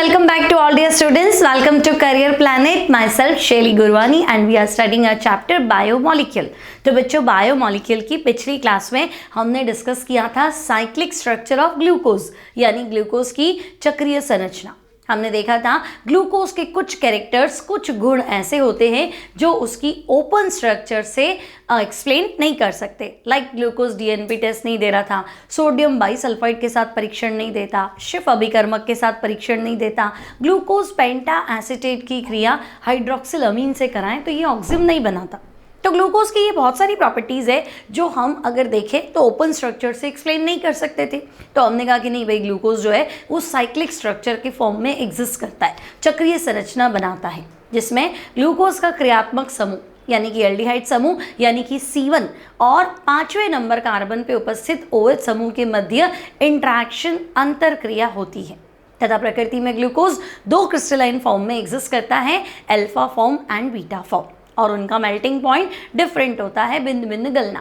welcome back to all dear students. Welcome to Career Planet. Myself Shaily Gurwani and we are studying a chapter Biomolecule. तो बच्चों biomolecule की पिछली class में हमने discuss किया था साइक्लिक स्ट्रक्चर ऑफ ग्लूकोज यानी ग्लूकोज की चक्रीय संरचना। हमने देखा था ग्लूकोज के कुछ कैरेक्टर्स, कुछ गुण ऐसे होते हैं जो उसकी ओपन स्ट्रक्चर से एक्सप्लेन नहीं कर सकते। लाइक ग्लूकोज डीएनपी टेस्ट नहीं दे रहा था, सोडियम बाइसल्फाइड के साथ परीक्षण नहीं देता, शिफ अभिकर्मक के साथ परीक्षण नहीं देता, ग्लूकोज पेंटा एसिटेट की क्रिया हाइड्रोक्सिल अमीन से कराएं तो ये ऑक्सिम नहीं बनाता। तो ग्लूकोज की ये बहुत सारी प्रॉपर्टीज़ है जो हम अगर देखें तो ओपन स्ट्रक्चर से एक्सप्लेन नहीं कर सकते थे। तो हमने कहा कि नहीं भाई, ग्लूकोज जो है वो साइक्लिक स्ट्रक्चर के फॉर्म में एग्जिस्ट करता है, चक्रीय संरचना बनाता है, जिसमें ग्लूकोज का क्रियात्मक समूह यानी कि एल्डिहाइड समूह यानी कि C1 और 5वें नंबर कार्बन पे उपस्थित OH समूह के मध्य इंट्रैक्शन अंतर क्रिया होती है तथा प्रकृति में ग्लूकोज दो क्रिस्टलाइन फॉर्म में एग्जिस्ट करता है, alpha form and beta form, और उनका मेल्टिंग पॉइंट डिफरेंट होता है, भिन्न भिन्न गलना।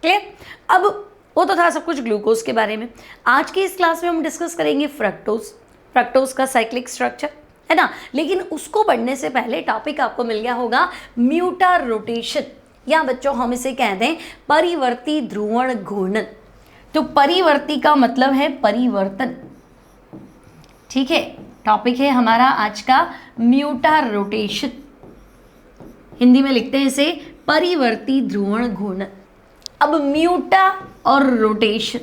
क्लियर? अब वो तो था सब कुछ ग्लूकोज के बारे में। आज की इस क्लास में हम डिस्कस करेंगे फ्रक्टोज का साइक्लिक स्ट्रक्चर, है ना। लेकिन उसको पढ़ने से पहले टॉपिक आपको मिल गया होगा म्यूटर रोटेशन, या बच्चों हम इसे कहते हैं परिवर्ती ध्रुवण घूर्णन। तो परिवर्ती का मतलब है परिवर्तन, ठीक है। टॉपिक है हमारा आज का म्यूटर रोटेशन, हिंदी में लिखते हैं इसे परिवर्ती ध्रुवण घूर्णन। अब म्यूटा और रोटेशन,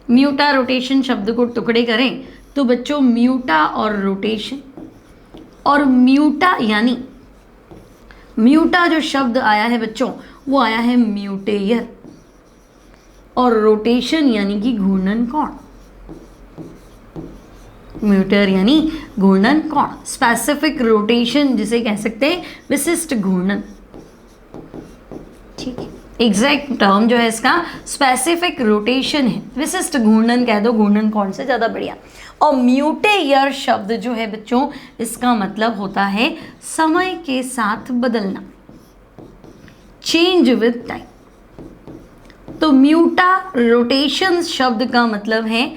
म्यूटा रोटेशन शब्द को टुकड़े करें तो बच्चों म्यूटा और रोटेशन, और म्यूटा यानी म्यूटा जो शब्द आया है बच्चों वो आया है म्यूटेयर, और रोटेशन यानी कि घूर्णन कोण। म्यूटर यानी घूर्णन कोण, स्पेसिफिक रोटेशन जिसे कह सकते हैं विशिष्ट घूर्णन, ठीक है। एग्जैक्ट टर्म जो है इसका स्पेसिफिक रोटेशन है, विशिष्ट घूर्णन कह दो, घूर्णन कोण से ज़्यादा बढ़िया। और म्यूटेयर शब्द जो है बच्चों इसका मतलब होता है समय के साथ बदलना, चेंज विद टाइम। तो म्यूटा रोटेशन शब्द का मतलब है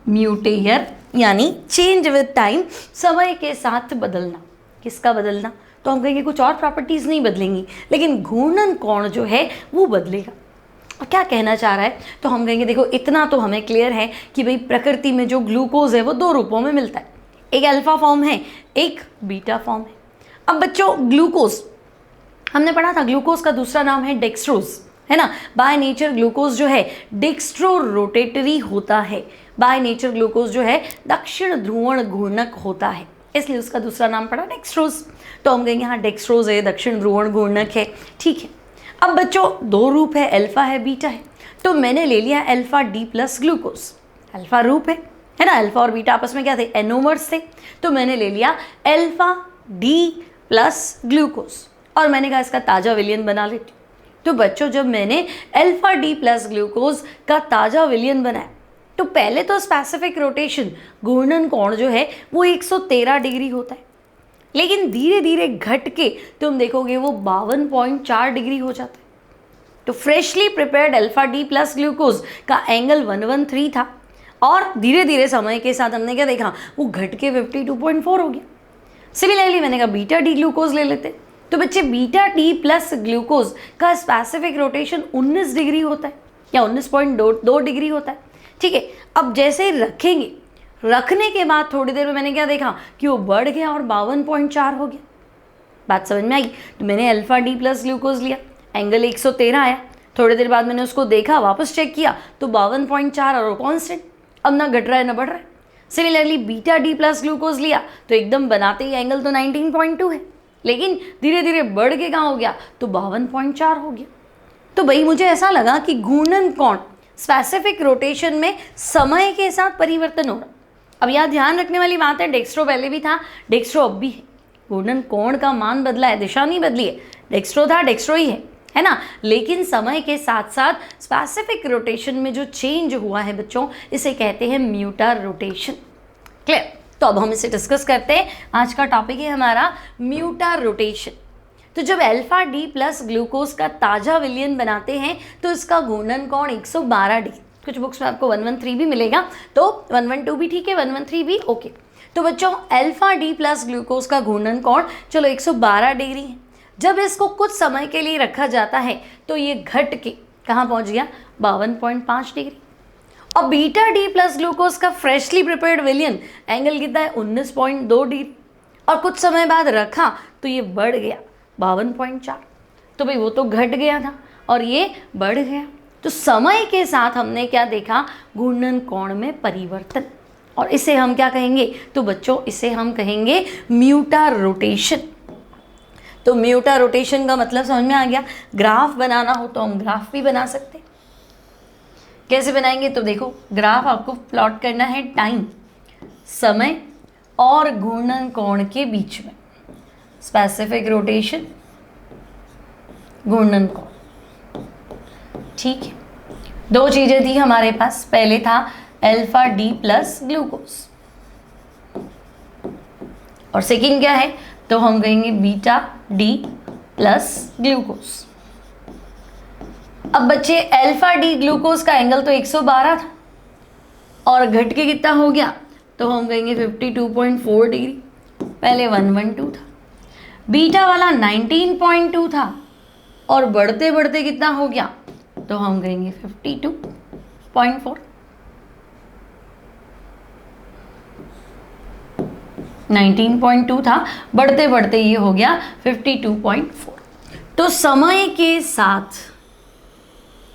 म्यूटेयर यानी चेंज विद टाइम, समय के साथ बदलना। किसका बदलना? तो हम कहेंगे कुछ और प्रॉपर्टीज़ नहीं बदलेंगी, लेकिन घूर्णन कोण जो है वो बदलेगा। और क्या कहना चाह रहा है? तो हम कहेंगे देखो इतना तो हमें क्लियर है कि भाई प्रकृति में जो ग्लूकोज है वो दो रूपों में मिलता है, एक अल्फा फॉर्म है, एक बीटा फॉर्म है। अब बच्चों ग्लूकोज हमने पढ़ा था, ग्लूकोज का दूसरा नाम है डेक्सट्रोज, है ना। बाय नेचर ग्लूकोज जो है डेक्स्ट्रो रोटेटरी होता है, बाय नेचर ग्लूकोज जो है दक्षिण ध्रुवण घूर्णक होता है, इसलिए उसका दूसरा नाम पड़ा डेक्सट्रोज। तो हम कहेंगे हाँ डेक्सट्रोज है, दक्षिण ध्रुवण घूर्णक है, ठीक है। अब बच्चों दो रूप है, अल्फा है, बीटा है। तो मैंने ले लिया alpha D plus glucose, alpha रूप है ना। अल्फा और बीटा आपस में क्या थे? एनोमर्स थे। तो मैंने ले लिया अल्फा डी प्लस ग्लूकोज और मैंने कहा इसका ताज़ा विलयन बना लेती। तो बच्चों जब मैंने अल्फा डी प्लस ग्लूकोज का ताज़ा विलयन बनाया तो पहले तो स्पेसिफिक रोटेशन घूर्णन कोण जो है वो 113 डिग्री होता है, लेकिन धीरे धीरे घट के तुम देखोगे वो 52.4 डिग्री हो जाता है। तो freshly prepared alpha D plus glucose का एंगल 113 था और धीरे धीरे समय के साथ हमने क्या देखा, वो घट के 52.4 हो गया। सिमिलरली मैंने कहा बीटा डी ग्लूकोज ले लेते। तो बच्चे बीटा डी प्लस ग्लूकोज का स्पेसिफिक रोटेशन 19 डिग्री होता है या 19.2 डिग्री होता है, ठीक है। अब जैसे रखेंगे, रखने के बाद थोड़ी देर में मैंने क्या देखा कि वो बढ़ गया और 52.4 हो गया। बात समझ में आई? तो मैंने अल्फा डी प्लस ग्लूकोज लिया, एंगल 113 आया। थोड़ी देर बाद मैंने उसको देखा, वापस चेक किया तो 52.4 और वो कॉन्स्टेंट, अब ना घट रहा है ना बढ़ रहा है। Similarly beta D plus glucose लिया तो एकदम बनाते ही एंगल तो 19.2 है, लेकिन धीरे धीरे बढ़ के कहाँ हो गया तो 52.4 हो गया। तो भाई मुझे ऐसा लगा कि घूर्णन कोण स्पेसिफिक रोटेशन में समय के साथ परिवर्तन हो रहा। अब यहाँ ध्यान रखने वाली बात है, डेक्स्ट्रो पहले भी था, डेक्स्ट्रो अब भी है। घूर्णन कोण का मान बदला है, दिशा नहीं बदली है। डेक्स्ट्रो था, डेक्स्ट्रो ही है ना। लेकिन समय के साथ साथ स्पेसिफिक रोटेशन में जो चेंज हुआ है बच्चों, इसे कहते हैं म्यूटर रोटेशन। क्लियर? तो अब हम इसे डिस्कस करते हैं। आज का टॉपिक है हमारा म्यूटर रोटेशन। तो जब अल्फा डी प्लस ग्लूकोज का ताज़ा विलयन बनाते हैं तो इसका घूर्णन कोण 112 डिग्री, कुछ बुक्स में आपको 113 भी मिलेगा, तो 112 भी ठीक है, 113 भी ओके। तो बच्चों अल्फा डी प्लस ग्लूकोज का घूर्णन कोण चलो 112 डिग्री है। जब इसको कुछ समय के लिए रखा जाता है तो ये घट के कहाँ पहुंच गया 52.5 डिग्री। और बीटा डी प्लस ग्लूकोज का फ्रेशली प्रिपेयर्ड विलियन एंगल कितना है 19.2 डिग्री, और कुछ समय बाद रखा तो ये बढ़ गया 52.4। तो भाई वो तो घट गया था और ये बढ़ गया। तो समय के साथ हमने क्या देखा, घूर्णन कोण में परिवर्तन, और इसे हम क्या कहेंगे, तो बच्चों इसे हम कहेंगे म्यूटा रोटेशन। तो म्यूटा रोटेशन का मतलब समझ में आ गया। ग्राफ बनाना हो तो हम ग्राफ भी बना सकते हैं। कैसे बनाएंगे, तो देखो ग्राफ आपको प्लॉट करना है टाइम, समय और घूर्णन कोण के बीच में, स्पेसिफिक रोटेशन, घूर्णन कोण। ठीक है, दो चीजें थी हमारे पास, पहले था अल्फा डी प्लस ग्लूकोज और सेकंड क्या है, तो हम कहेंगे बीटा डी प्लस ग्लूकोज। अब बच्चे अल्फा डी ग्लूकोज का एंगल तो 112 था और घट के कितना हो गया, तो हम कहेंगे 52.4 डिग्री। पहले 112 था, बीटा वाला 19.2 था और बढ़ते बढ़ते कितना हो गया, तो हम कहेंगे 52.4। 19.2 था, बढ़ते बढ़ते ये हो गया 52.4। तो समय के साथ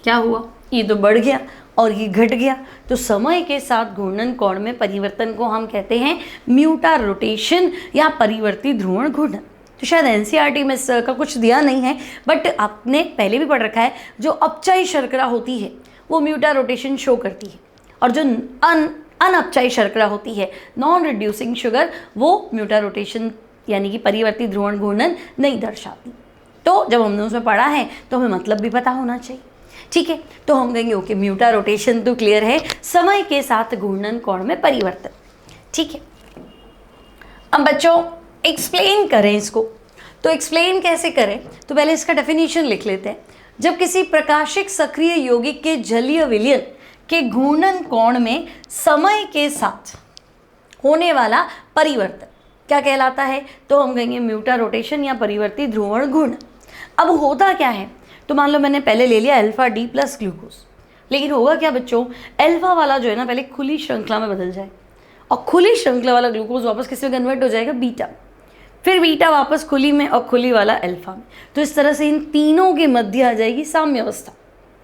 क्या हुआ, ये तो बढ़ गया और ये घट गया। तो समय के साथ घूर्णन कोण में परिवर्तन को हम कहते हैं म्यूटा रोटेशन या परिवर्ती ध्रुवण घूर्णन। तो शायद एनसीईआरटी में का कुछ दिया नहीं है, बट आपने पहले भी पढ़ रखा है, जो अपचायी शर्करा होती है वो म्यूटा रोटेशन शो करती है, और जो अनअपचायी शर्करा होती है, नॉन रिड्यूसिंग शुगर, वो म्यूटा रोटेशन यानी कि परिवर्ती ध्रुवण घूर्णन नहीं दर्शाती। तो जब हमने उसमें पढ़ा है तो हमें मतलब भी पता होना चाहिए। ठीक है, तो हम कहेंगे ओके म्यूटा रोटेशन तो क्लियर है, समय के साथ घूर्णन कोण में परिवर्तन। ठीक है, अब बच्चों एक्सप्लेन करें इसको, तो एक्सप्लेन कैसे करें, तो पहले इसका डेफिनेशन लिख लेते हैं। जब किसी प्रकाशिक सक्रिय यौगिक के जलीय विलयन के घूर्णन कोण में समय के साथ होने वाला परिवर्तन क्या कहलाता है, तो हम कहेंगे म्यूटा रोटेशन या परिवर्ती ध्रुवण घूर्णन। अब होता क्या है, तो मान लो मैंने पहले ले लिया अल्फा डी प्लस ग्लूकोज, लेकिन होगा क्या बच्चों, अल्फा वाला जो है ना पहले खुली श्रृंखला में बदल जाए, और खुली श्रृंखला वाला ग्लूकोज वापस किस में कन्वर्ट हो जाएगा, बीटा, फिर बीटा वापस खुली में और खुली वाला अल्फा में। तो इस तरह से इन तीनों के मध्य आ जाएगी साम्य अवस्था।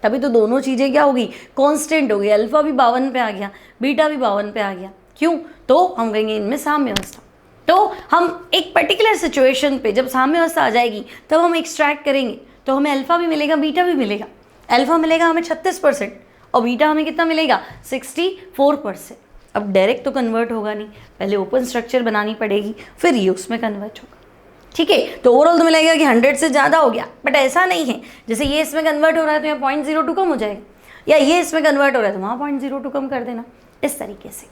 तभी तो दोनों चीज़ें क्या होगी, कांस्टेंट हो गई, अल्फा भी 52 पे आ गया, बीटा भी 52 पे आ गया। क्यों, तो हम कहेंगे इनमें साम्य अवस्था। तो हम एक पर्टिकुलर सिचुएशन पे जब साम्य अवस्था आ जाएगी तब हम एक्सट्रैक्ट करेंगे, तो हमें अल्फा भी मिलेगा, बीटा भी मिलेगा। अल्फा मिलेगा हमें 36% और बीटा हमें कितना मिलेगा 64%। अब डायरेक्ट तो कन्वर्ट होगा नहीं, पहले ओपन स्ट्रक्चर बनानी पड़ेगी, फिर ये उसमें कन्वर्ट होगा। ठीक है, तो ओवरऑल तो मिलेगा कि 100 से ज़्यादा हो गया, बट ऐसा नहीं है, जैसे ये इसमें कन्वर्ट हो रहा है तो यहाँ 0.02 कम हो जाएगा, या ये इसमें कन्वर्ट हो रहा है तो वहाँ 0.02 कम कर देना, इस तरीके से।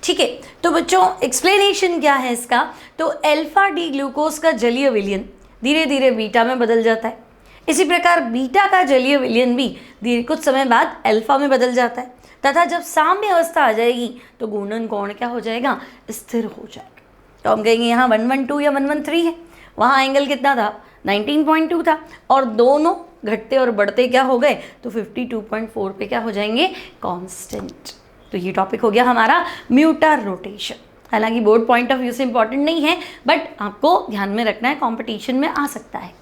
ठीक है, तो बच्चों एक्सप्लेनेशन क्या है इसका, तो अल्फा डी ग्लूकोज का जलीय विलयन धीरे धीरे बीटा में बदल जाता है, इसी प्रकार बीटा का जलीय विलयन भी धीरे कुछ समय बाद अल्फा में बदल जाता है, तथा जब साम्य अवस्था आ जाएगी तो घूर्णन कोण क्या हो जाएगा, स्थिर हो जाएगा। तो हम कहेंगे यहाँ 112 या 113 है, वहाँ एंगल कितना था 19.2 था, और दोनों घटते और बढ़ते क्या हो गए, तो 52.4 पे क्या हो जाएंगे, कांस्टेंट। तो ये टॉपिक हो गया हमारा म्यूटा रोटेशन। हालांकि बोर्ड पॉइंट ऑफ व्यू से इंपॉर्टेंट नहीं है, बट आपको ध्यान में रखना है, कॉम्पिटिशन में आ सकता है।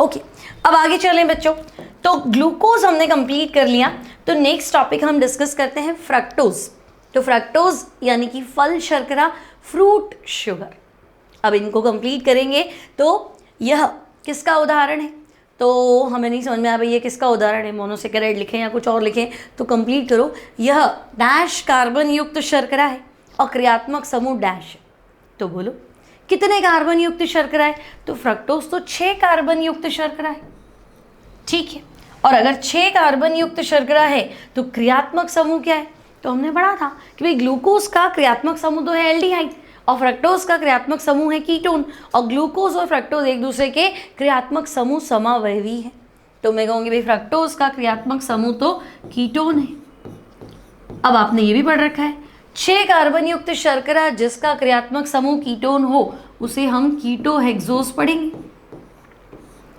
ओके, अब आगे चलें बच्चों। तो ग्लूकोज हमने कंप्लीट कर लिया, तो नेक्स्ट टॉपिक हम डिस्कस करते हैं फ्रक्टोज। तो फ्रक्टोज यानी कि फल शर्करा, फ्रूट शुगर। अब इनको कंप्लीट करेंगे, तो यह किसका उदाहरण है, तो हमें नहीं समझ में आ भाई ये किसका उदाहरण है, मोनोसेकेराइड लिखें या कुछ और लिखें, तो कंप्लीट करो। यह डैश कार्बन युक्त शर्करा है और क्रियात्मक समूह डैश है। तो बोलो कितने कार्बन युक्त शर्करा है, तो फ्रक्टोज तो 6 कार्बन युक्त शर्करा है। ठीक है, और अगर 6 कार्बन युक्त शर्करा है तो क्रियात्मक समूह क्या है, तो हमने पढ़ा था कि भाई ग्लूकोज का क्रियात्मक समूह तो है एल्डिहाइड और फ्रक्टोज का क्रियात्मक समूह है कीटोन, और ग्लूकोज और फ्रक्टोज एक दूसरे के क्रियात्मक समूह समावयवी है। तो मैं कहूँगी भाई फ्रक्टोज का क्रियात्मक समूह तो कीटोन है। अब आपने ये भी पढ़ रखा है 6 कार्बन युक्त शर्करा जिसका क्रियात्मक समूह कीटोन हो उसे हम कीटोहेक्सोज पढ़ेंगे,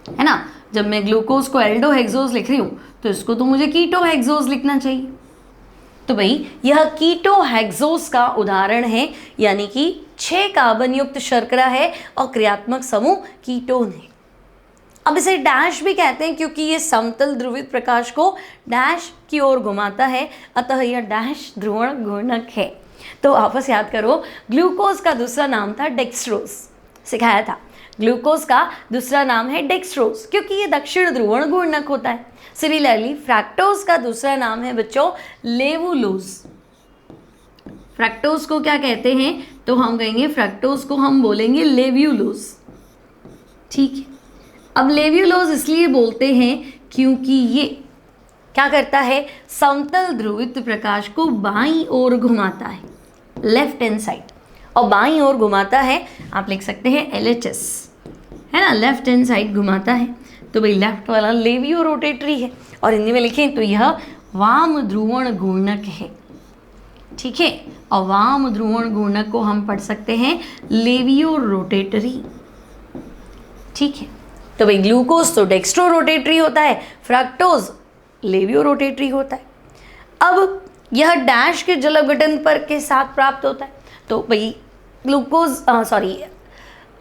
है ना। जब मैं ग्लूकोज को एल्डोहेक्सोज लिख रही हूँ तो इसको तो मुझे कीटोहेक्सोज लिखना चाहिए। तो भाई यह कीटोहेक्सोज का उदाहरण है, यानी कि 6 कार्बन युक्त शर्करा है और क्रियात्मक समूह कीटोन है। अब इसे डैश भी कहते हैं क्योंकि ये समतल ध्रुवित प्रकाश को डैश की ओर घुमाता है, अतः यह डैश ध्रुवण घूर्णक है। तो वापस याद करो, ग्लूकोज का दूसरा नाम था डेक्सट्रोज, सिखाया था। ग्लूकोज का दूसरा नाम है डेक्सट्रोज क्योंकि ये दक्षिण ध्रुवण घूर्णक होता है। सिमिलरली फ्रैक्टोज का दूसरा नाम है बच्चों लेवुलोज। फ्रैक्टोज को क्या कहते हैं, तो हम कहेंगे फ्रैक्टोज को हम बोलेंगे लेव्यूलोज, ठीक है। अब लेव्यूलोज इसलिए बोलते हैं क्योंकि ये क्या करता है, समतल ध्रुवित प्रकाश को बाईं ओर घुमाता है, लेफ्ट हैंड साइड, और बाईं ओर घुमाता है, आप लिख सकते हैं LHS, है ना, लेफ्ट हैंड साइड घुमाता है। तो भाई लेफ्ट वाला लेवियो रोटेटरी है, और हिंदी में लिखें तो यह वाम ध्रुवण घूर्णक है, ठीक है। और वाम ध्रुवण घूर्णक को हम पढ़ सकते हैं लेवियो रोटेटरी, ठीक है। तो भाई ग्लूकोज तो डेक्स्ट्रो रोटेटरी होता है, फ्रक्टोज लेवियो रोटेटरी होता है। अब यह डैश के जल अपघटन पर के साथ प्राप्त होता है। तो भाई ग्लूकोज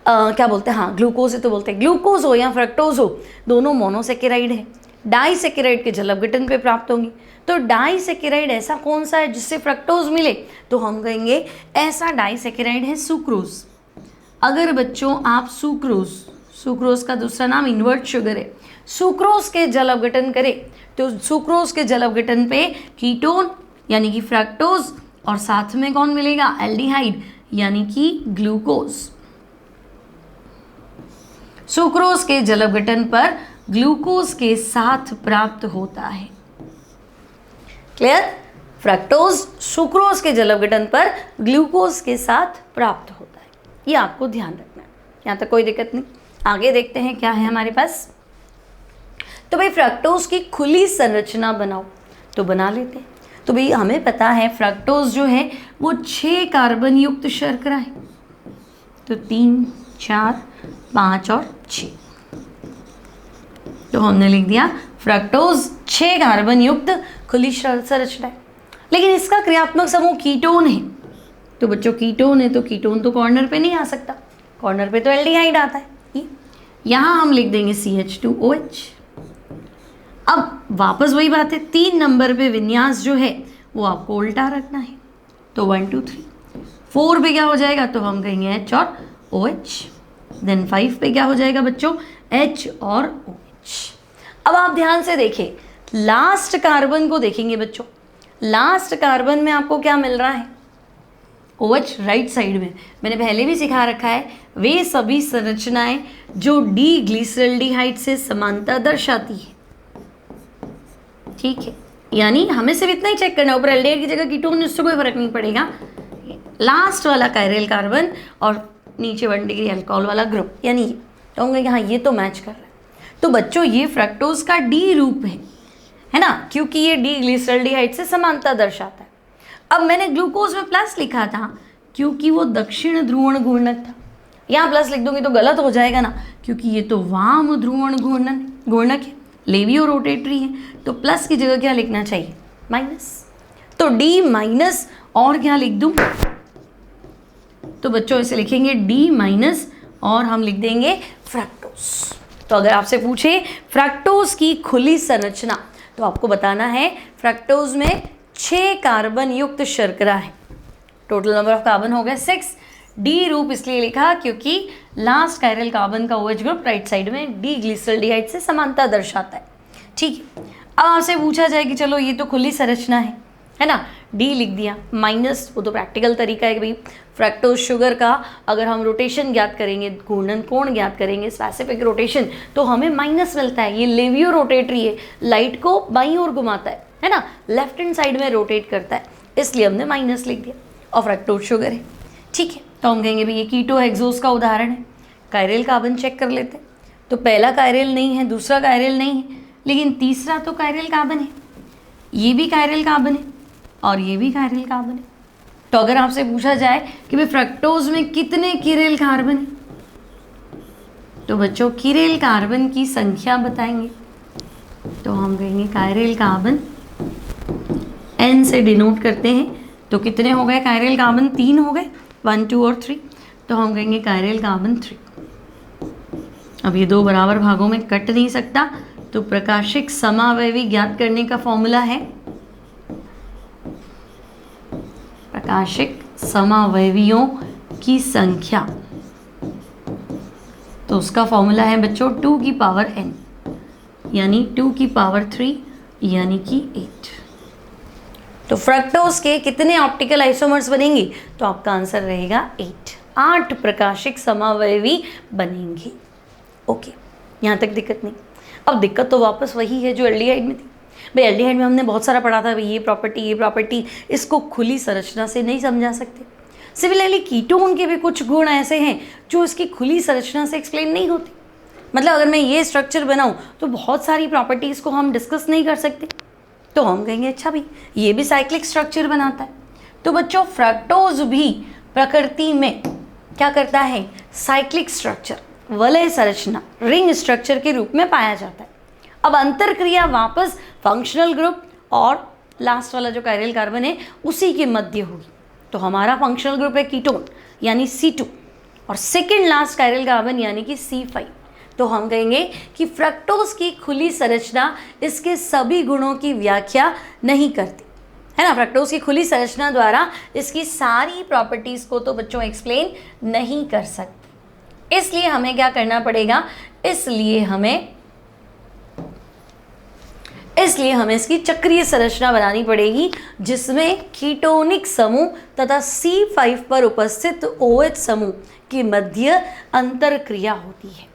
क्या बोलते हैं, हाँ ग्लूकोज तो बोलते हैं, ग्लूकोज हो या फ्रक्टोज हो दोनों मोनोसेकेराइड है, डाइसेकेराइड के जल अपघटन पे प्राप्त होंगी। तो डाइसेकेराइड ऐसा कौन सा है जिससे फ्रक्टोज मिले, तो हम कहेंगे ऐसा डाइसेकेराइड है सुक्रोज। अगर बच्चों आप सुक्रोज का दूसरा नाम इन्वर्ट शुगर है, सुक्रोज के जल अपघटन करें तो सुक्रोज के जल अपघटन पे कीटोन यानी कि फ्रक्टोज और साथ में कौन मिलेगा, एल्डिहाइड यानी कि ग्लूकोज। सुक्रोज के जल अपघटन पर ग्लूकोज के साथ प्राप्त होता है, क्लियर। फ्रक्टोज सुक्रोज के जल अपघटन पर ग्लूकोज के साथ प्राप्त होता है, ये आपको ध्यान रखना है। यहाँ तक कोई दिक्कत नहीं। आगे देखते हैं क्या है हमारे पास। तो भाई फ्रक्टोज की खुली संरचना बनाओ, तो बना लेते हैं। तो भाई हमें पता है फ्रक्टोज जो है वो 6 कार्बन युक्त शर्करा है, तो 3, 4, 5 और 6। तो हमने लिख दिया फ्रक्टोज 6 कार्बन युक्त खुली संरचना है, लेकिन इसका क्रियात्मक समूह कीटोन है। तो बच्चों कीटोन है तो कीटोन तो कॉर्नर पे नहीं आ सकता, कॉर्नर पे तो एल्डिहाइड आता है। यहाँ हम लिख देंगे CH2OH। अब वापस वही बात है, 3 नंबर पे विन्यास जो है वो आपको उल्टा रखना है। तो 1 2 3 4 पे क्या हो जाएगा, तो हम कहेंगे H और OH। देन 5 पे क्या हो जाएगा बच्चों, H और OH। अब आप ध्यान से देखें, लास्ट कार्बन को देखेंगे बच्चों। लास्ट कार्बन में आपको क्या मिल रहा है, OH राइट साइड में। मैंने पहले भी सिखा रखा है, वे सभी संरचनाएं जो डी ग्लिसरल्डिहाइड से समानता दर्शाती है, ठीक है। यानी हमें सिर्फ इतना ही चेक करना है, ऊपर एल्डिहाइड की जगह कीटोन, उससे कोई फर्क नहीं पड़ेगा। लास्ट वाला कायरल कार्बन और नीचे 1 डिग्री अल्कोहल वाला ग्रुप, यानी तो होंगे कि हाँ ये तो मैच कर रहा है। तो बच्चों ये फ्रक्टोज का डी रूप है ना, क्योंकि ये डी ग्लिसरल्डिहाइड से समानता दर्शाता है। अब मैंने ग्लूकोज में प्लस लिखा था क्योंकि वो दक्षिण ध्रुवण घूर्णक था। यहाँ प्लस लिख दूंगी तो गलत हो जाएगा ना, क्योंकि ये तो वाम ध्रुवण घूर्णक है, लेवियो रोटेटरी है। तो प्लस की जगह क्या लिखना चाहिए, माइनस। तो डी माइनस और क्या लिख दूं, तो बच्चों इसे लिखेंगे डी माइनस और हम लिख देंगे फ्रक्टोज। तो अगर आपसे पूछे फ्रक्टोज की खुली संरचना, तो आपको बताना है फ्रक्टोज में 6 कार्बन युक्त शर्करा है। टोटल नंबर ऑफ कार्बन हो गया 6। डी रूप इसलिए लिखा क्योंकि लास्ट कायरल कार्बन का OH ग्रुप राइट साइड में डी ग्लिसरल्डिहाइड से समानता दर्शाता है, ठीक है। अब आपसे पूछा जाए कि चलो ये तो खुली संरचना है ना, डी लिख दिया, माइनस वो तो प्रैक्टिकल तरीका है कि भाई फ्रक्टोज शुगर का अगर हम रोटेशन ज्ञात करेंगे, घूर्णन कोण ज्ञात करेंगे, स्पेसिफिक रोटेशन, तो हमें माइनस मिलता है। ये लेवियो रोटेटरी है, लाइट को बाईं ओर घुमाता है ना, लेफ्ट हैंड साइड में रोटेट करता है, इसलिए हमने माइनस लिख दिया। और फ्रक्टोज शुगर है, ठीक है। तो हम कहेंगे भाई ये कीटोहेक्सोज का उदाहरण है। कायरल कार्बन चेक कर लेते हैं। तो पहला कायरल नहीं है, दूसरा कायरल नहीं है, लेकिन तीसरा तो कायरल कार्बन है, ये भी कायरल कार्बन है और ये भी कायरल कार्बन है। तो अगर आपसे पूछा जाए कि भाई फ्रक्टोज में कितने कीरेल कार्बन है, तो बच्चों कीरेल कार्बन की संख्या बताएंगे तो हम कहेंगे कायरेल कार्बन, N से डिनोट करते हैं। तो कितने हो गए कायरेल कार्बन? 3 हो गए, 1 2 और 3, तो हम कहेंगे कायरेल कार्बन 3। अब ये 2 बराबर भागों में कट नहीं सकता, तो प्रकाशिक समावयवी ज्ञात करने का फॉर्मूला है प्रकाशिक समावयवियों की संख्या, तो उसका फॉर्मूला है बच्चों 2 की पावर n, यानी 2 की पावर 3 यानी कि 8। तो फ्रक्टोज के कितने ऑप्टिकल आइसोमर्स बनेंगे? तो आपका आंसर रहेगा 8 प्रकाशिक समावयवी बनेंगे। ओके, यहाँ तक दिक्कत नहीं। अब दिक्कत तो वापस वही है जो एल्डिहाइड में थी। भाई एल्डिहाइड में हमने बहुत सारा पढ़ा था, भाई ये प्रॉपर्टी, इसको खुली संरचना से नहीं समझा सकते। सिमिलरली कीटोन के भी कुछ गुण ऐसे हैं जो इसकी खुली संरचना से एक्सप्लेन नहीं होती। मतलब अगर मैं ये स्ट्रक्चर बनाऊँ तो बहुत सारी प्रॉपर्टीज़ को हम डिस्कस नहीं कर सकते, तो हम कहेंगे अच्छा भाई ये भी साइक्लिक स्ट्रक्चर बनाता है। तो बच्चों फ्रक्टोज भी प्रकृति में क्या करता है? साइक्लिक स्ट्रक्चर, वलय संरचना, रिंग स्ट्रक्चर के रूप में पाया जाता है। अब अंतरक्रिया वापस फंक्शनल ग्रुप और लास्ट वाला जो कायरल कार्बन है उसी के मध्य होगी। तो हमारा फंक्शनल ग्रुप है कीटोन यानी C2 और सेकेंड लास्ट कायरल कार्बन यानी कि C5। तो हम कहेंगे कि फ्रक्टोज की खुली संरचना इसके सभी गुणों की व्याख्या नहीं करती है ना। फ्रक्टोज की खुली संरचना द्वारा इसकी सारी प्रॉपर्टीज़ को तो बच्चों एक्सप्लेन नहीं कर सकते। इसलिए हमें क्या करना पड़ेगा? इसलिए हमें इसकी चक्रीय संरचना बनानी पड़ेगी, जिसमें कीटोनिक समूह तथा C5 पर उपस्थित OH समूह के मध्य अंतरक्रिया होती है।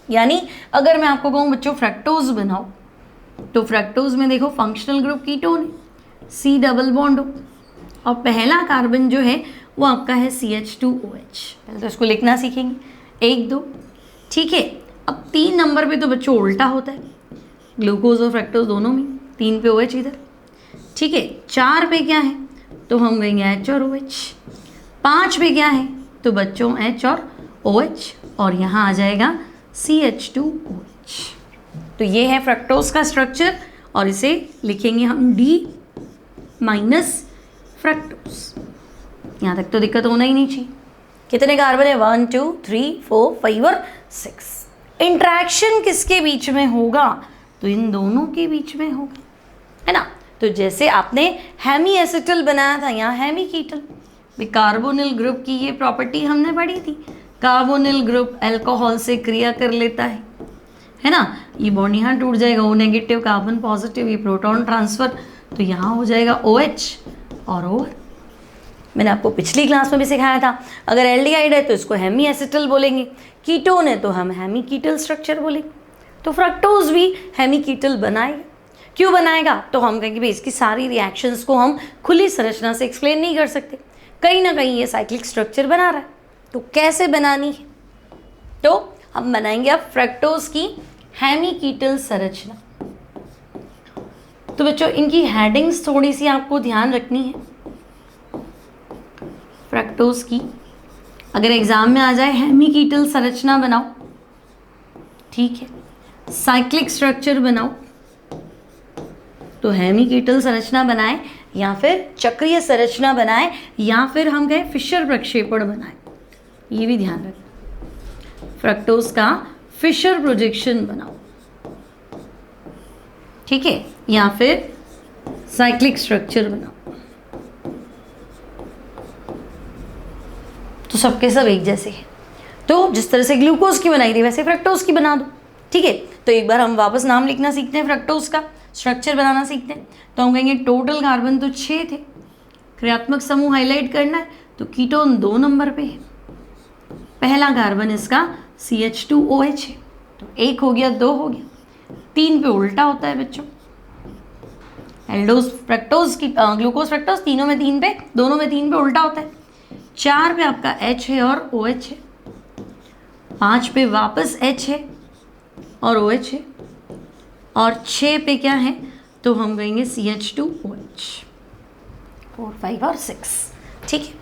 यानी अगर मैं आपको कहूँ बच्चों फ्रक्टोज बनाओ, तो फ्रक्टोज में देखो फंक्शनल ग्रुप कीटोन है, C डबल बॉन्ड हो और पहला कार्बन जो है वो आपका है CH2OH। पहले तो इसको लिखना सीखेंगे 1 2, ठीक है। अब 3 नंबर पे तो बच्चों उल्टा होता है, ग्लूकोज और फ्रक्टोज दोनों में, 3 पे OH इधर, ठीक है। 4 पे क्या है? तो हम कहेंगे H और OH। 5 पे क्या है? तो बच्चों H और OH और यहाँ आ जाएगा CH2OH। तो ये है फ्रक्टोज का स्ट्रक्चर और इसे लिखेंगे हम D माइनस फ्रक्टोज। यहाँ तक तो दिक्कत होना ही नहीं चाहिए। कितने कार्बन है? 1 2 3 4 5 और 6। इंट्रैक्शन किसके बीच में होगा? तो इन दोनों के बीच में होगा, है ना। तो जैसे आपने हेमी एसिटल बनाया था, यहाँ हेमी कीटल, कार्बोनिल ग्रुप की ये प्रॉपर्टी हमने पढ़ी थी। कार्बोनिल ग्रुप अल्कोहल से क्रिया कर लेता है ना। ये बॉन्ड यहाँ टूट जाएगा, O नेगेटिव कार्बन पॉजिटिव, ये प्रोटॉन ट्रांसफर, तो यहाँ हो जाएगा OH और OR। मैंने आपको पिछली क्लास में भी सिखाया था, अगर एल्डिहाइड है तो इसको हेमी एसिटल बोलेंगे, कीटोन है तो हम हेमी कीटल स्ट्रक्चर बोलेंगे। तो फ्रक्टोज भी हेमी कीटल बनाएगा। क्यों बनाएगा? तो हम कहेंगे भाई इसकी सारी रिएक्शंस को हम खुली संरचना से एक्सप्लेन नहीं कर सकते, कहीं ना कहीं ये साइक्लिक स्ट्रक्चर बना रहा है। तो कैसे बनानी है? तो हम बनाएंगे अब फ्रक्टोज की हेमी कीटल संरचना। तो बच्चों इनकी हेडिंग्स थोड़ी सी आपको ध्यान रखनी है। फ्रक्टोज की अगर एग्जाम में आ जाए हेमी कीटल संरचना बनाओ, ठीक है, साइक्लिक स्ट्रक्चर बनाओ, तो हेमी कीटल संरचना बनाए या फिर चक्रीय संरचना बनाए या फिर हम कहें फिशर प्रक्षेपण बनाए, ये भी ध्यान रखना। फ्रक्टोज का फिशर प्रोजेक्शन बनाओ, ठीक है, या फिर साइक्लिक स्ट्रक्चर बनाओ, तो सबके सब एक जैसे हैं। तो जिस तरह से ग्लूकोज की बनाई थी वैसे फ्रक्टोज की बना दो, ठीक है। तो एक बार हम वापस नाम लिखना सीखते हैं, फ्रक्टोज का स्ट्रक्चर बनाना सीखते हैं। तो हम कहेंगे टोटल कार्बन तो 6 थे, क्रियात्मक समूह हाईलाइट करना है, तो कीटोन 2 नंबर पे है। पहला कार्बन इसका CH2OH है, तो 1 हो गया, 2 हो गया, 3 पे उल्टा होता है बच्चों। एल्डोज फ्रक्टोज की ग्लूकोज फ्रक्टोज तीनों में 3 पे, दोनों में 3 पे उल्टा होता है। 4 पे आपका H है और OH है, 5 पे वापस H है और OH है, और 6 पे क्या है? तो हम कहेंगे CH2OH। 4 5 और 6, ठीक है।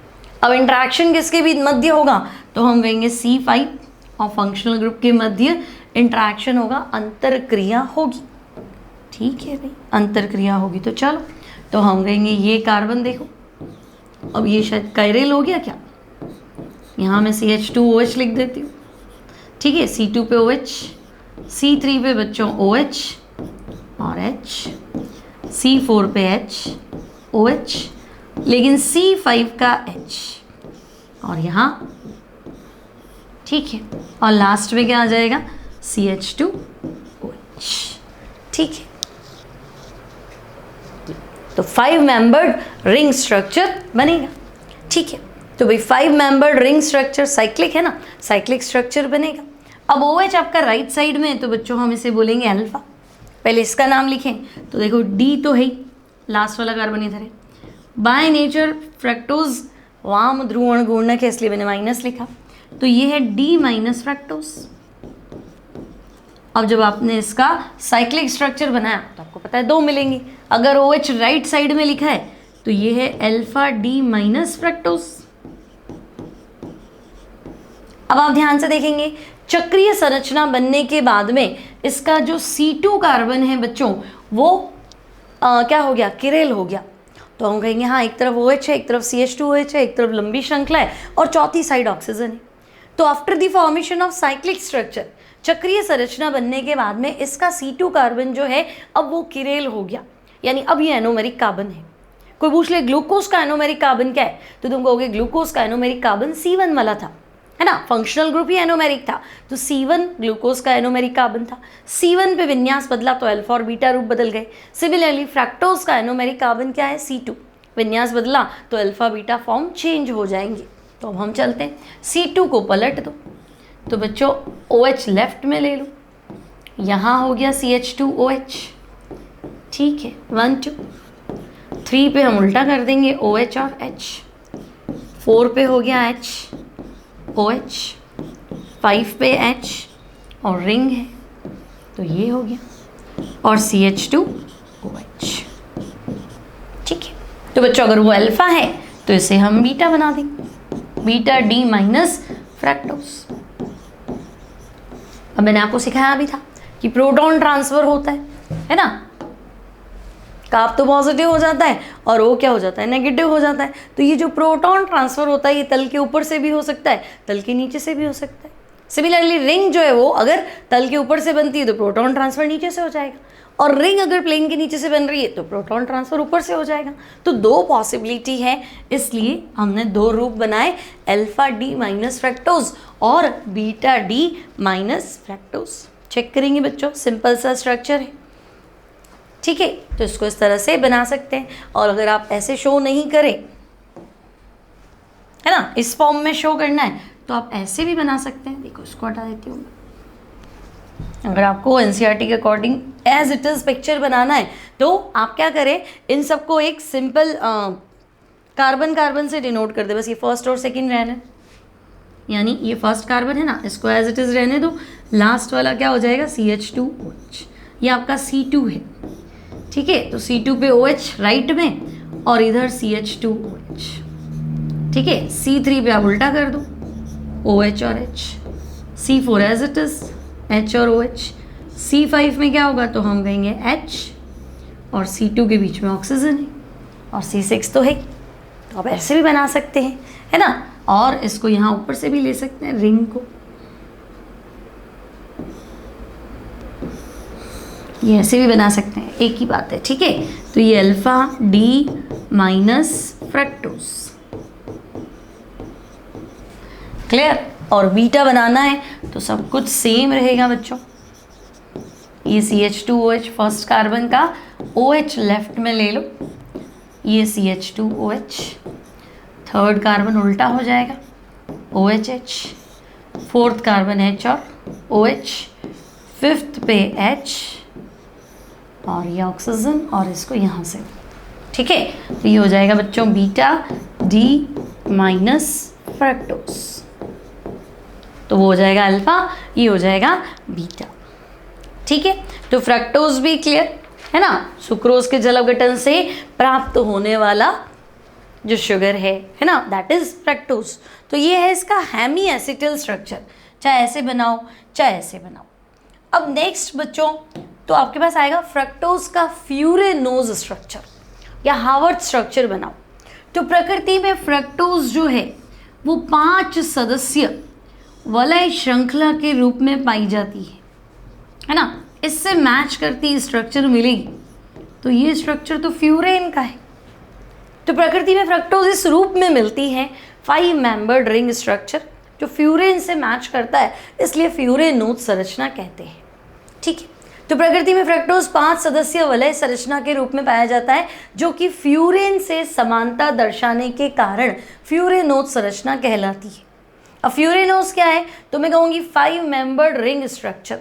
अब इंटरेक्शन किसके बीच मध्य होगा, तो हम कहेंगे C5 और फंक्शनल ग्रुप के मध्य इंटरेक्शन होगा, अंतर क्रिया होगी। ठीक है भाई, अंतर क्रिया होगी। तो चलो, तो हम कहेंगे ये कार्बन देखो, अब ये शायद कायरेल हो गया क्या, यहाँ मैं CH2OH लिख देती हूँ। ठीक है, C2 पे OH, C3 पे बच्चों OH और H, C4 पे H OH, लेकिन C5 का H और यहाँ, ठीक है, और लास्ट में क्या आ जाएगा, CH2OH। ठीक है, तो 5 मेंबर्ड रिंग स्ट्रक्चर बनेगा। ठीक है, तो भाई 5 मेंबर्ड रिंग स्ट्रक्चर साइक्लिक है ना, साइक्लिक स्ट्रक्चर बनेगा। अब OH आपका राइट साइड में है, तो बच्चों हम इसे बोलेंगे अल्फा। पहले इसका नाम लिखें, तो देखो D तो है ही, लास्ट वाला कार्बन इधर है। बाय नेचर फ्रक्टोज वाम ध्रुवण गुणक है, इसलिए मैंने माइनस लिखा, तो ये है D- फ्रक्टोज। अब जब आपने इसका साइक्लिक स्ट्रक्चर बनाया तो आपको पता है 2 मिलेंगे। अगर OH राइट साइड में लिखा है तो ये है अल्फा D- फ्रक्टोज। अब आप ध्यान से देखेंगे, चक्रीय संरचना बनने के बाद में इसका जो C2 कार्बन है बच्चों, वो क्या हो गया, किरेल हो गया। तो हम कहेंगे हाँ, एक तरफ OH है, एक तरफ CH2OH है, एक तरफ लंबी श्रृंखला है और चौथी साइड ऑक्सीजन है। तो after the formation of cyclic structure, चक्रीय संरचना बनने के बाद में इसका C2 कार्बन जो है अब वो किरेल हो गया, यानी अब ये एनोमेरिक कार्बन है। कोई पूछ ले ग्लूकोज का एनोमेरिक कार्बन क्या है, तो तुम कहोगे ग्लूकोज का एनोमेरिक कार्बन C1 वाला था, है ना, फंक्शनल ग्रुप ही एनोमेरिक था, तो C1 ग्लूकोज का एनोमेरिक कार्बन था। C1 पे विन्यास बदला तो अल्फा और बीटा रूप बदल गए। सिमिलरली फ्रक्टोज का एनोमेरिक कार्बन क्या है, C2, विन्यास बदला तो अल्फा बीटा फॉर्म चेंज हो जाएंगे। तो अब हम चलते हैं, C2 को पलट दो, तो बच्चों OH लेफ्ट में ले लो, यहाँ हो गया CH2OH। ठीक है, 1 2 3 पे हम उल्टा कर देंगे OH और H, 4 पे हो गया H OH, 5 पे H और रिंग है, तो ये हो गया, और CH2OH। ठीक है, तो बच्चों अगर वो अल्फा है तो इसे हम बीटा बना देंगे, बीटा D- फ्रक्टोज। अब मैंने आपको सिखाया भी था कि प्रोटॉन ट्रांसफर होता है ना, काप तो पॉजिटिव हो जाता है और O क्या हो जाता है, नेगेटिव हो जाता है। तो ये जो प्रोटॉन ट्रांसफर होता है ये तल के ऊपर से भी हो सकता है, तल के नीचे से भी हो सकता है। सिमिलरली रिंग जो है वो अगर तल के ऊपर से बनती है तो प्रोटॉन ट्रांसफर नीचे से हो जाएगा, और रिंग अगर प्लेन के नीचे से बन रही है तो प्रोटॉन ट्रांसफर ऊपर से हो जाएगा। तो 2 पॉसिबिलिटी है, इसलिए हमने 2 रूप बनाए, अल्फा D- फ्रक्टोज और बीटा D- फ्रक्टोज। चेक करेंगे बच्चों, सिंपल सा स्ट्रक्चर है। ठीक है, तो इसको इस तरह से बना सकते हैं, और अगर आप ऐसे शो नहीं करें, है ना, इस फॉर्म में शो करना है तो आप ऐसे भी बना सकते हैं। देखो इसको हटा देती हूँ। अगर आपको NCERT के according as it is picture बनाना है तो आप क्या करें, इन सबको एक सिंपल कार्बन कार्बन से डिनोट कर दे, बस ये फर्स्ट और सेकंड रहने, यानी ये फर्स्ट कार्बन है ना, इसको एज इट इज़ रहने दो, लास्ट वाला क्या हो जाएगा, CH2OH, ये आपका C2 है। ठीक है, तो C2 पे OH राइट में और इधर CH2OH। ठीक है, C3 पे आप उल्टा कर दो, OH और H, C4 as it is, H और OH, C5 में क्या होगा, तो हम कहेंगे H और C2 के बीच में ऑक्सीजन है, और C6 तो है, तो आप ऐसे भी बना सकते हैं, है ना, और इसको यहाँ ऊपर से भी ले सकते हैं रिंग को, ये ऐसे भी बना सकते हैं, एक ही बात है। ठीक है, तो ये अल्फा D- फ्रक्टोज, क्लियर। और बीटा बनाना है तो सब कुछ सेम रहेगा बच्चों, ये CH2OH फर्स्ट कार्बन का OH लेफ्ट में ले लो, ये CH2OH, थर्ड कार्बन उल्टा हो जाएगा OHH, फोर्थ कार्बन H और OH, फिफ्थ पे H और ये ऑक्सीजन, और इसको यहाँ से, ठीक है, तो ये हो जाएगा बच्चों बीटा D- फ्रक्टोज, तो वो हो जाएगा अल्फा, ये हो जाएगा बीटा। ठीक है, तो फ्रक्टोज भी क्लियर है ना, सुक्रोज के जल अपघटन से प्राप्त होने वाला जो शुगर है ना, दैट इज फ्रक्टोज। तो ये है इसका हेमी एसिटिल स्ट्रक्चर, चाहे ऐसे बनाओ चाहे ऐसे बनाओ। अब नेक्स्ट बच्चों, तो आपके पास आएगा फ्रक्टोज का फ्यूरेनोज स्ट्रक्चर या हार्वर्ड स्ट्रक्चर बनाओ। तो प्रकृति में फ्रक्टोज जो है वो 5 सदस्य वलय श्रृंखला के रूप में पाई जाती है ना। इससे मैच करती स्ट्रक्चर मिलेगी, तो ये स्ट्रक्चर तो फ्यूरेन का है। तो प्रकृति में फ्रक्टोज इस रूप में मिलती है 5 मेंबर्ड रिंग स्ट्रक्चर, जो फ्यूरेन से मैच करता है, इसलिए फ्यूरेनोज संरचना कहते हैं। ठीक है, तो प्रकृति में फ्रक्टोज 5 सदस्यीय वलय संरचना के रूप में पाया जाता है, जो कि फ्यूरेन से समानता दर्शाने के कारण फ्यूरेनोज संरचना कहलाती है। अब फ्यूरेनोज क्या है, तो मैं कहूँगी 5 मेंबर्ड रिंग स्ट्रक्चर,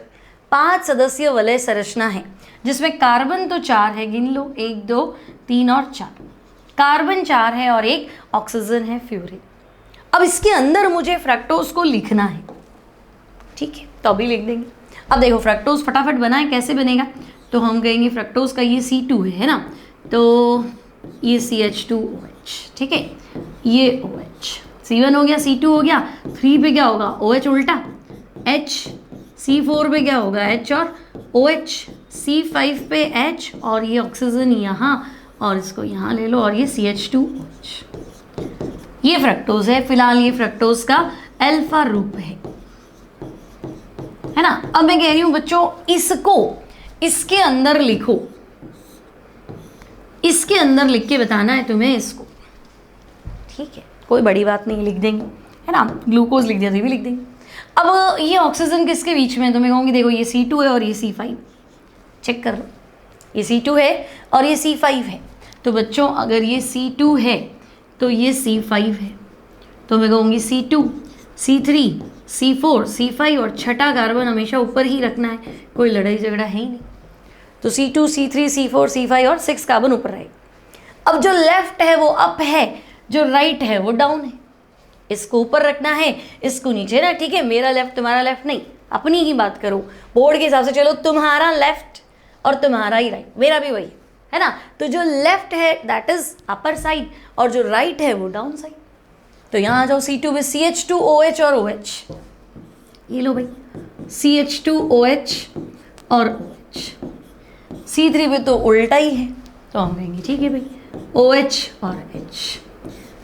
5 सदस्यीय वलय संरचना है, जिसमें कार्बन तो 4 है, गिन लो 1 2 3 और 4, कार्बन 4 है और 1 ऑक्सीजन है फ्यूरिन। अब इसके अंदर मुझे फ्रक्टोज को लिखना है, ठीक है, तो अभी लिख देंगे। अब देखो फ्रक्टोज फटाफट बना है, कैसे बनेगा, तो हम कहेंगे फ्रक्टोज का ये C2 है ना, तो ये CH2OH, ठीक है, ये OH, C1 हो गया, C2 हो गया, 3 पे क्या होगा OH उल्टा H, C4 पे क्या होगा H और OH, C5 पे H और ये ऑक्सीजन यहाँ और इसको यहाँ ले लो और ये CH2OH। ये फ्रक्टोज है, फिलहाल ये फ्रक्टोज का अल्फा रूप है ना। अब मैं कह रही हूँ बच्चों, इसको इसके अंदर लिखो, इसके अंदर लिख के बताना है तुम्हें इसको, ठीक है, कोई बड़ी बात नहीं, लिख देंगे, है ना। ग्लूकोज लिख दिया तो भी लिख देंगे। अब ये ऑक्सीजन किसके बीच में है, तो मैं कहूँगी देखो ये C2 है और ये C5, चेक कर लो, ये C2 है और ये C5 है। तो बच्चों अगर ये C2 है तो ये C5 है, तो मैं कहूँगी C2, C3, C4, C5 और छठा कार्बन हमेशा ऊपर ही रखना है, कोई लड़ाई झगड़ा है ही नहीं। तो C2, C3, C4, C5 और 6 कार्बन ऊपर रहेगा। अब जो लेफ्ट है वो अप है, जो राइट है वो डाउन है, इसको ऊपर रखना है, इसको नीचे ना, ठीक है। मेरा लेफ्ट तुम्हारा लेफ्ट नहीं, अपनी ही बात करो, बोर्ड के हिसाब से चलो, तुम्हारा लेफ्ट और तुम्हारा ही राइट, मेरा भी वही है ना। तो जो लेफ्ट है दैट इज अपर साइड और जो राइट है वो डाउन साइड। तो यहाँ आ जाओ, C2 में CH2OH और OH, ये लो भाई CH2OH और OH। C3 पे तो उल्टा ही है, तो हम कहेंगे ठीक है भाई OH और H।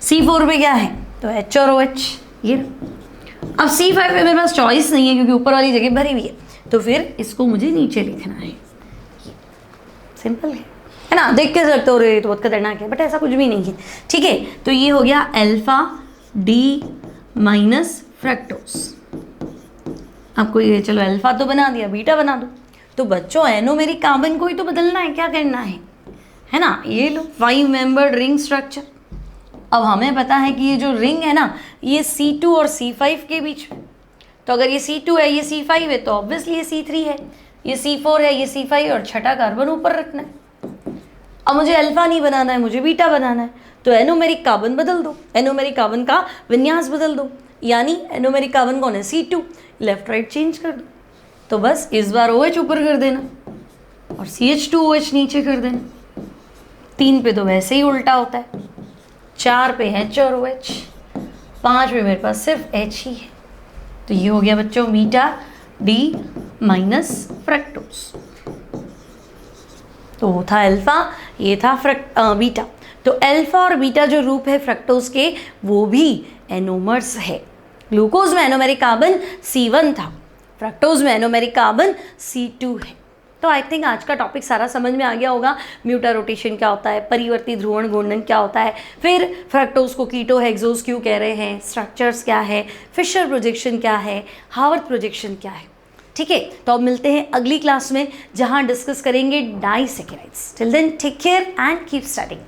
C4 पे क्या है, तो H और OH, ये। अब C5 पे मेरे पास चॉइस नहीं है क्योंकि ऊपर वाली जगह भरी हुई है, तो फिर इसको मुझे नीचे लिखना है, सिंपल है ना। देख के लगता हो रहे तो बहुत खतरनाक है, बट ऐसा कुछ भी नहीं है, ठीक है। तो ये हो गया अल्फा D माइनस फ्रक्टोज। आपको ये चलो अल्फा तो बना दिया, बीटा बना दो। तो बच्चों एनोमेरिक कार्बन को ही तो बदलना है, क्या करना है ना। ये लो 5 मेंबर्ड रिंग स्ट्रक्चर। अब हमें पता है कि ये जो रिंग है ना, ये C2 और C5 के बीच में, तो अगर ये C2 है ये C5 है तो ऑब्वियसली ये C3 है, ये C4 है ये C5 और छठा कार्बन ऊपर रखना है। अब मुझे अल्फा नहीं बनाना है, मुझे बीटा बनाना है, तो एनोमेरिक कार्बन बदल दो, एनोमेरिक कार्बन का विन्यास बदल दो, यानी एनोमेरिक कार्बन कौन है C2, लेफ्ट राइट चेंज कर दो। तो बस इस बार OH ऊपर कर देना और CH2OH नीचे कर देना। 3 पे तो वैसे ही उल्टा होता है, 4 पे H और OH, 5 पे मेरे पास सिर्फ H ही है। तो ये हो गया बच्चों बीटा D माइनस फ्रक्टोज। तो वो था अल्फा, ये था बीटा। तो अल्फा और बीटा जो रूप है फ्रक्टोज के, वो भी एनोमर्स है। ग्लूकोज में एनोमेरिक कार्बन C1 था, फ्रक्टोज में एनोमेरिक कार्बन C2 है। तो आई थिंक आज का टॉपिक सारा समझ में आ गया होगा। म्यूटा रोटेशन क्या होता है, परिवर्ती ध्रुवण घूर्णन क्या होता है, फिर फ्रक्टोज को कीटो हेक्सोज क्यों कह रहे हैं, स्ट्रक्चर्स क्या है, फिशर प्रोजेक्शन क्या है, हावर्थ प्रोजेक्शन क्या है, ठीक है। तो अब मिलते हैं अगली क्लास में, जहां डिस्कस करेंगे disaccharides. Till then take care and keep studying.